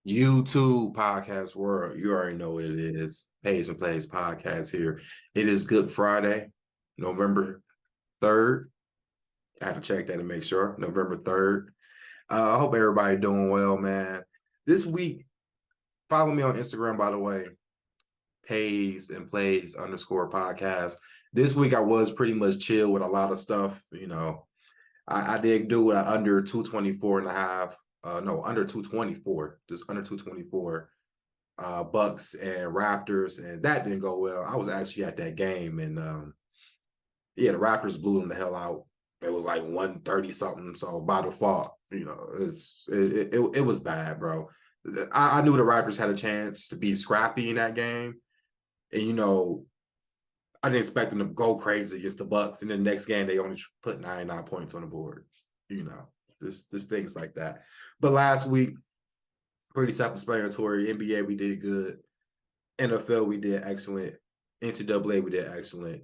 YouTube podcast world, you already know what it is. Pays and Plays podcast here. It is Good Friday, November 3rd. I had to check that to make sure. November 3rd. I hope everybody doing well, man. This week, follow me on Instagram, by the way. Pays and Plays _ podcast. This week I was pretty much chill with a lot of stuff. I did do it under 224 and a half. No, under 224, just under 224 Bucks and Raptors, and that didn't go well. I was actually at that game, and the Raptors blew them the hell out. It was like 130 something. So by default, it was bad, bro. I knew the Raptors had a chance to be scrappy in that game, and I didn't expect them to go crazy against the Bucks, and then the next game they only put 99 points on the board. Just things like that. But last week, pretty self-explanatory. NBA, we did good. NFL, we did excellent. NCAA, we did excellent.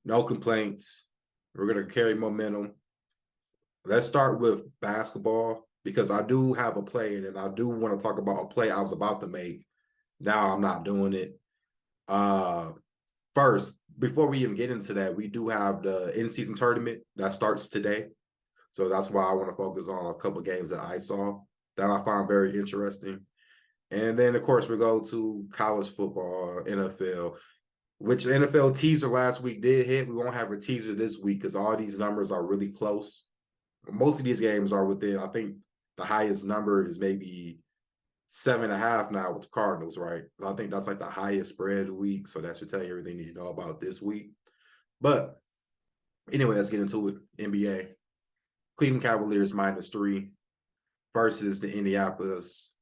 No complaints. We're going to carry momentum. Let's start with basketball because I do have a play, and I do want to talk about a play I was about to make. Now I'm not doing it. First, before we even get into that, we do have the in-season tournament that starts today. So that's why I want to focus on a couple of games that I saw that I found very interesting. And then, of course, we go to college football, NFL, which the NFL teaser last week did hit. We won't have a teaser this week because all these numbers are really close. Most of these games are within, I think the highest number is maybe 7.5 now with the Cardinals, right? I think that's like the highest spread week. So that should tell you everything you need to know about this week. But anyway, let's get into it. NBA. Cleveland Cavaliers -3 versus the Indianapolis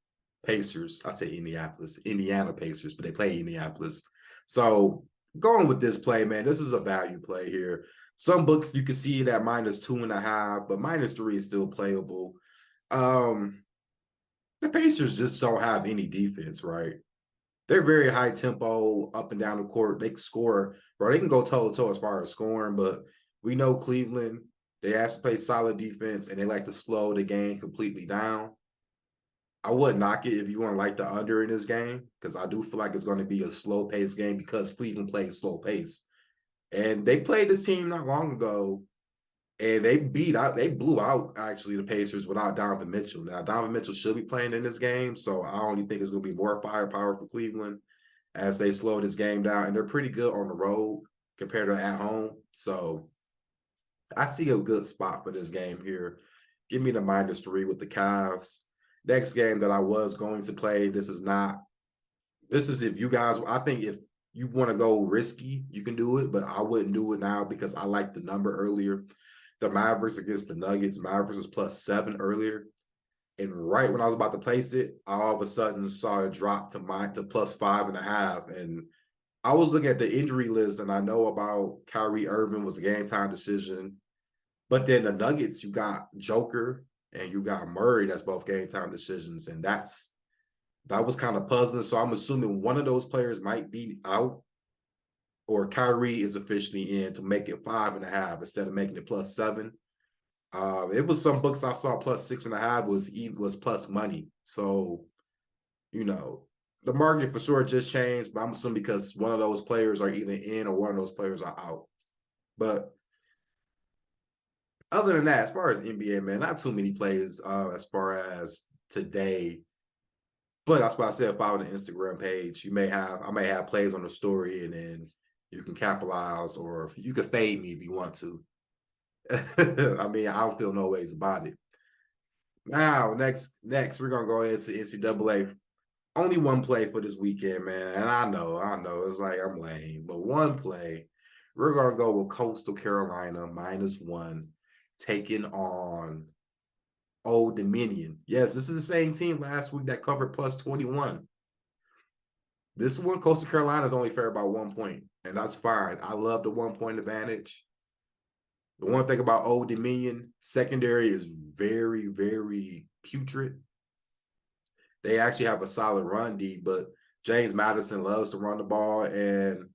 Pacers. I say Indiana Pacers, but they play Indianapolis. So going with this play, man, this is a value play here. Some books you can see that -2.5, but -3 is still playable. The Pacers just don't have any defense, right? They're very high tempo, up and down the court. They can score, bro. They can go toe to toe as far as scoring, but we know Cleveland, they have to play solid defense and they like to slow the game completely down. I would knock it if you want to like the under in this game because I do feel like it's going to be a slow pace game because Cleveland plays slow pace. And they played this team not long ago and they blew out actually the Pacers without Donovan Mitchell. Now, Donovan Mitchell should be playing in this game, so I only think it's going to be more firepower for Cleveland as they slow this game down. And they're pretty good on the road compared to at home. So I see a good spot for this game here. Give me the -3 with the Cavs. Next game that I was going to play, this is if you guys, I think if you want to go risky, you can do it, but I wouldn't do it now because I liked the number earlier. The Mavericks against the Nuggets. Mavericks was +7 earlier. And right when I was about to place it, I all of a sudden saw it drop to +5.5. And I was looking at the injury list and I know about Kyrie Irving was a game time decision. But then the Nuggets, you got Joker and you got Murray, that's both game time decisions. And that was kind of puzzling. So I'm assuming one of those players might be out or Kyrie is officially in to make it 5.5 instead of making it +7. It was some books I saw +6.5 was plus money. So, the market for sure just changed, but I'm assuming because one of those players are either in or one of those players are out. But other than that, as far as NBA, man, not too many plays as far as today. But that's why I said follow the Instagram page. I may have plays on the story, and then you can capitalize, or you can fade me if you want to. I mean, I don't feel no ways about it. Now, next, we're gonna go into NCAA. Only one play for this weekend, man. And I know, it's like I'm lame, but one play. We're gonna go with Coastal Carolina -1, taking on Old Dominion. Yes, this is the same team last week that covered +21. This one, Coastal Carolina is only fair by 1 point, and that's fine. I love the 1 point advantage. The one thing about Old Dominion, secondary is very, very putrid. They actually have a solid run D, but James Madison loves to run the ball. And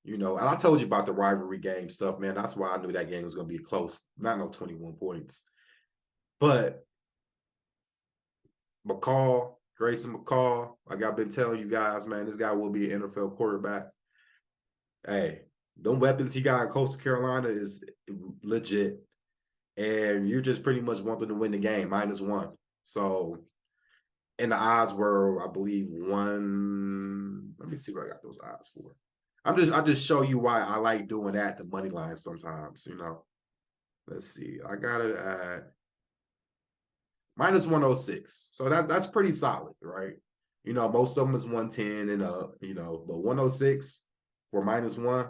I told you about the rivalry game stuff, man. That's why I knew that game was going to be close. Not no 21 points. But McCall, Grayson McCall, like I've been telling you guys, man, this guy will be an NFL quarterback. Hey, them weapons he got in Coastal Carolina is legit. And you're just pretty much wanting to win the game, -1. So, and the odds were, I believe, one. Let me see what I got those odds for. I just show you why I like doing that, the money line sometimes, you know. Let's see. I got it at -106. So that's pretty solid, right? You know, most of them is 110 and up, you know, but 106 for -1.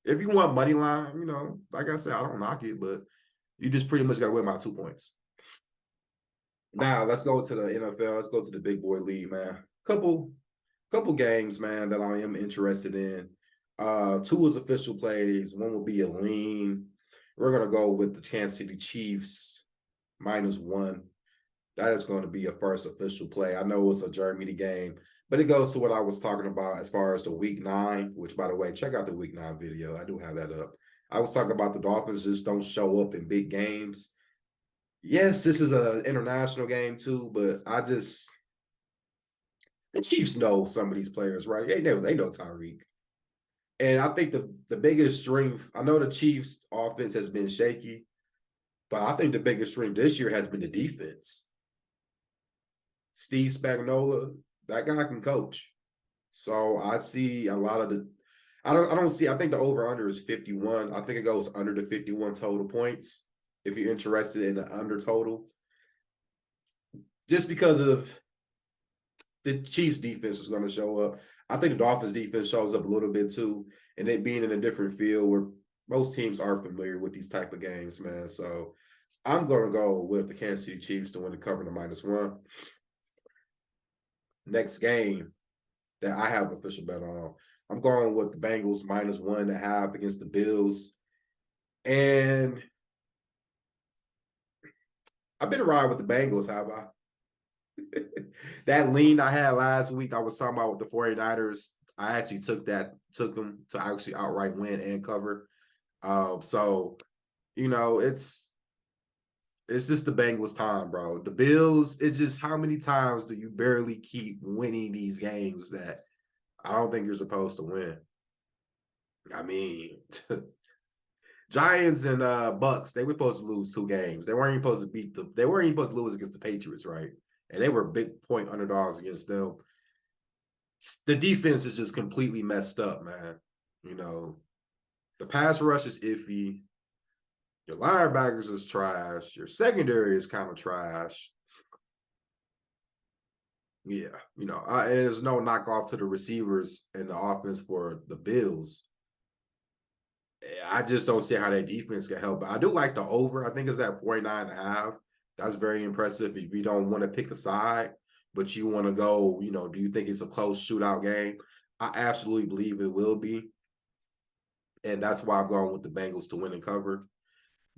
If you want money line, you know, like I said, I don't knock it, but you just pretty much got to win by 2 points. Now let's go to the NFL. Let's go to the big boy league, man. Couple games, man, that I am interested in. Two is official plays. One will be a lean. We're gonna go with the Kansas City Chiefs -1. That is going to be a first official play. I know it's a Germany game, but it goes to what I was talking about as far as the week 9, which, by the way, check out the week 9 video. I do have that up. I was talking about the Dolphins just don't show up in big games. Yes, this is an international game too, but the Chiefs know some of these players, right? They know Tyreek. And I think the biggest strength, I know the Chiefs offense has been shaky, but I think the biggest strength this year has been the defense. Steve Spagnuolo, that guy can coach. So I see a lot of the I don't see, I think the over-under is 51. I think it goes under the 51 total points if you're interested in the under total. Just because of the Chiefs defense is going to show up. I think the Dolphins defense shows up a little bit too, and it being in a different field where most teams are familiar with these type of games, man. So I'm going to go with the Kansas City Chiefs to win the cover to -1. Next game that I have official bet on, I'm going with the Bengals -1.5 against the Bills. And I've been riding with the Bengals, have I? That lean I had last week, I was talking about with the 49ers. I actually took them to actually outright win and cover. So, you know, it's just the Bengals time, bro. The Bills, it's just how many times do you barely keep winning these games that I don't think you're supposed to win? I mean, Giants and Bucks, they were supposed to lose 2 games. They weren't even supposed to they weren't even supposed to lose against the Patriots, right? And they were big point underdogs against them. The defense is just completely messed up, man. You know, the pass rush is iffy. Your linebackers is trash. Your secondary is kind of trash. Yeah, you know, and there's no knockoff to the receivers and the offense for the Bills. I just don't see how that defense can help. I do like the over. I think it's at 49.5. That's very impressive if you don't want to pick a side, but you want to go, you know, do you think it's a close shootout game? I absolutely believe it will be. And that's why I'm going with the Bengals to win and cover.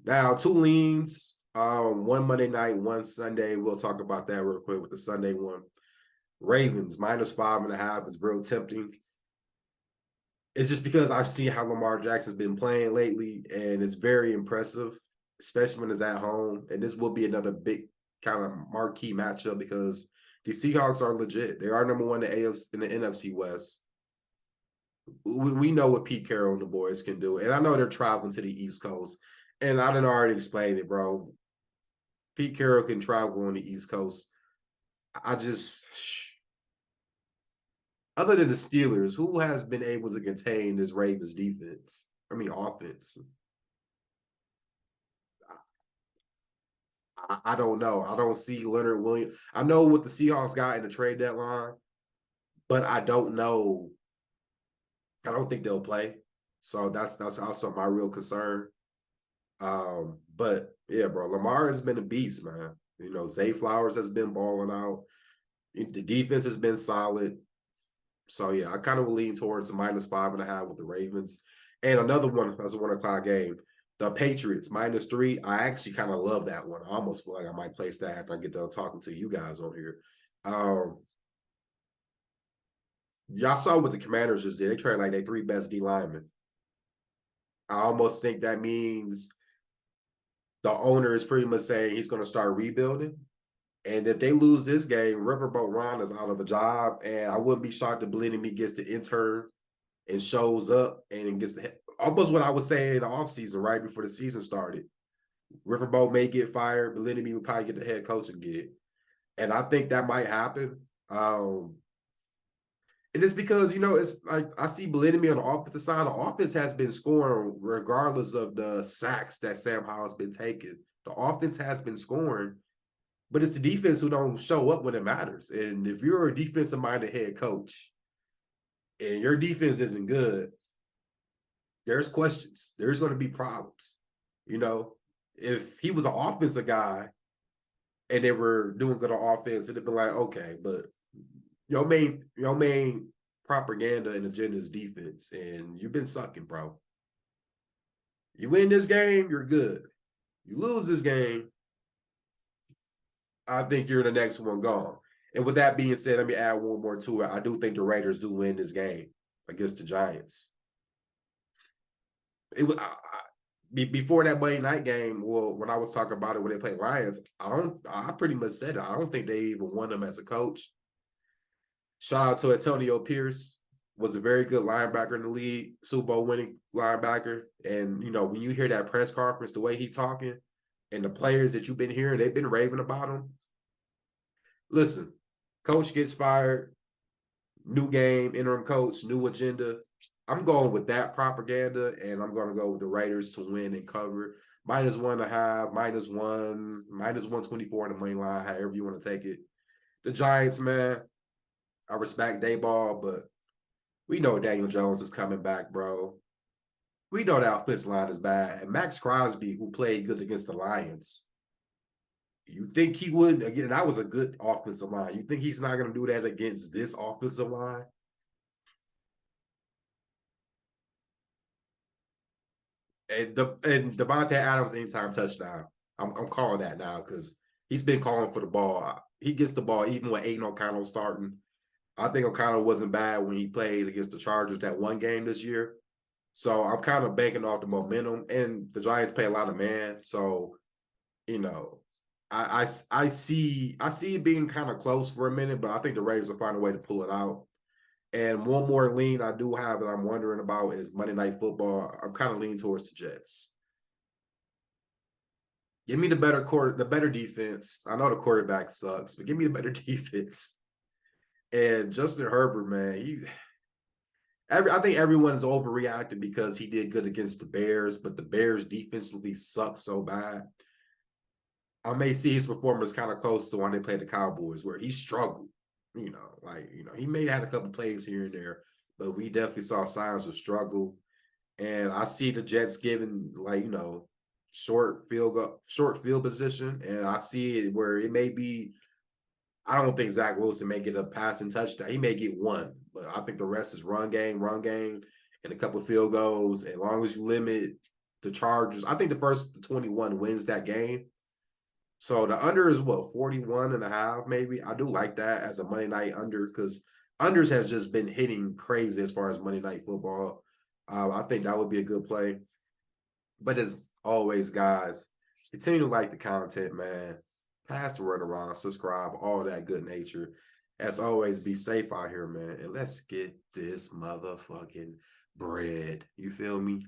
Now, 2 leans, one Monday night, one Sunday. We'll talk about that real quick with the Sunday one. Ravens -5.5 is real tempting. It's just because I've seen how Lamar Jackson's been playing lately, and it's very impressive, especially when it's at home. And this will be another big kind of marquee matchup because the Seahawks are legit. They are number 1 in the AFC, in the NFC West. We know what Pete Carroll and the boys can do, and I know they're traveling to the East Coast. And I didn't already explain it, bro. Pete Carroll can travel on the East Coast. I just, other than the Steelers, who has been able to contain this Ravens defense? I mean, offense. I don't know. I don't see Leonard Williams. I know what the Seahawks got in the trade deadline, but I don't know. I don't think they'll play. So that's also my real concern. But yeah, bro, Lamar has been a beast, man. You know, Zay Flowers has been balling out. The defense has been solid. So yeah, I kind of lean towards the -5.5 with the Ravens. And another one as a 1 o'clock game, the Patriots -3. I actually kind of love that one. I almost feel like I might place that after I get done talking to you guys on here. Y'all saw what the Commanders just did. They traded like their 3 best D linemen. I almost think that means the owner is pretty much saying he's going to start rebuilding. And if they lose this game, Riverboat Ron is out of a job. And I wouldn't be shocked if Bieniemy gets the intern and shows up and gets the almost what I was saying in the offseason, right before the season started. Riverboat may get fired, Bieniemy will probably get the head coaching gig. And I think that might happen. And it's because, it's like I see Bieniemy on the offensive side. The offense has been scoring regardless of the sacks that Sam Howell's been taking. The offense has been scoring, but it's the defense who don't show up when it matters. And if you're a defensive-minded head coach and your defense isn't good, there's questions. There's going to be problems. If he was an offensive guy and they were doing good on offense, it'd have been like, okay, but your main propaganda and agenda is defense, and you've been sucking, bro. You win this game, you're good. You lose this game, I think you're the next one gone. And with that being said, let me add one more to it. I do think the Raiders do win this game against the Giants. It was before that Monday night game. Well, when I was talking about it when they played Lions, I pretty much said it. I don't think they even won them as a coach. Shout out to Antonio Pierce, was a very good linebacker in the league, Super Bowl winning linebacker. And, when you hear that press conference, the way he talking and the players that you've been hearing, they've been raving about him. Listen, coach gets fired, new game, interim coach, new agenda. I'm going with that propaganda, and I'm going to go with the Raiders to win and cover. -1.5, -1, -124 on the money line, however you want to take it. The Giants, man, I respect Dayball, but we know Daniel Jones is coming back, bro. We know that offensive line is bad. And Max Crosby, who played good against the Lions, you think he would? Again, that was a good offensive line. You think he's not going to do that against this offensive line? And Devontae Adams anytime touchdown. I'm calling that now because he's been calling for the ball. He gets the ball even with Aiden O'Connell starting. I think O'Connell wasn't bad when he played against the Chargers that one game this year. So I'm kind of banking off the momentum, and the Giants play a lot of man. So, I see it being kind of close for a minute, but I think the Raiders will find a way to pull it out. And one more lean I do have that I'm wondering about is Monday Night Football. I'm kind of leaning towards the Jets. Give me the better defense. I know the quarterback sucks, but give me the better defense. And Justin Herbert, man, I think everyone is overreacting because he did good against the Bears, but the Bears defensively suck so bad. I may see his performance kind of close to when they played the Cowboys, where he struggled. He may have had a couple plays here and there, but we definitely saw signs of struggle. And I see the Jets giving short field position, and I see it where it may be. I don't think Zach Wilson may get a passing touchdown. He may get one, but I think the rest is run game, and a couple of field goals. As long as you limit the Chargers, I think the first 21 wins that game. So the under is 41.5, maybe. I do like that as a Monday night under because unders has just been hitting crazy as far as Monday Night Football. I think that would be a good play. But as always, guys, continue to like the content, man. Pass the word around, subscribe, all that good nature. As always, be safe out here, man. And let's get this motherfucking bread. You feel me?